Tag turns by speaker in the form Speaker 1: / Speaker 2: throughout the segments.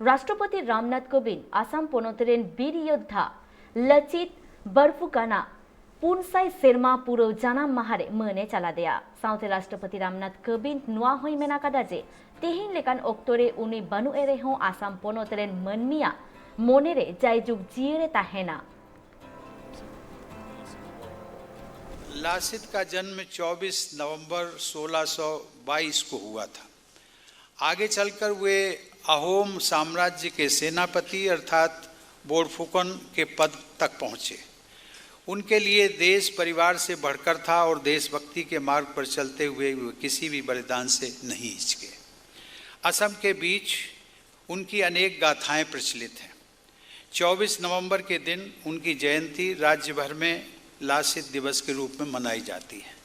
Speaker 1: राष्ट्रपति रामनाथ कोविंद आसाम पनतरेन बीर योद्धा लचित बरफुकाना पुनसाई सेरमा पुरो जानाम माहारे मोने चालादेया साउथे राष्ट्रपति रामनाथ कोविंद नुआ होई मेनाकादा जे तेहिं लेकान अक्टोरे उनी बानु एरे हों आसाम पनतरेन मनमिया मोनेरे जायजुग जियरे ताहेना।
Speaker 2: लासित का जन्म 24 नवंबर 1622 को हुआ था। आगे चलकर वे अहोम साम्राज्य के सेनापति अर्थात बोरफुकन के पद तक पहुँचे। उनके लिए देश परिवार से बढ़कर था और देशभक्ति के मार्ग पर चलते हुए वे किसी भी बलिदान से नहीं हिचके। असम के बीच उनकी अनेक गाथाएं प्रचलित हैं। 24 नवंबर के दिन उनकी जयंती राज्य भर में लासित दिवस के रूप में मनाई जाती है।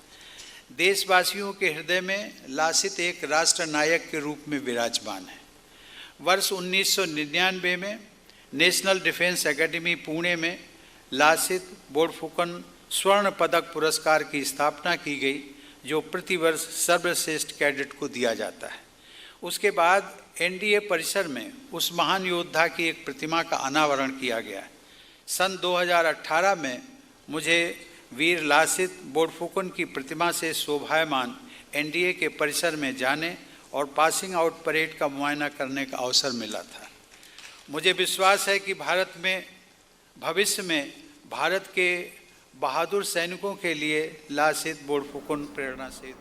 Speaker 2: देशवासियों के हृदय में लासित एक राष्ट्र नायक के रूप में विराजमान है। वर्ष 1999 में नेशनल डिफेंस एकेडमी पुणे में लासित बोरफुकन स्वर्ण पदक पुरस्कार की स्थापना की गई, जो प्रतिवर्ष सर्वश्रेष्ठ कैडेट को दिया जाता है। उसके बाद एनडीए परिसर में उस महान योद्धा की एक प्रतिमा का अनावरण किया गया। सन 2018 में मुझे वीर लासित बोरफुकन की प्रतिमा से शोभायमान एनडीए के परिसर में जाने और पासिंग आउट परेड का मुआयना करने का अवसर मिला था। मुझे विश्वास है कि भारत में भविष्य में भारत के बहादुर सैनिकों के लिए लासित बोरफुकन प्रेरणा से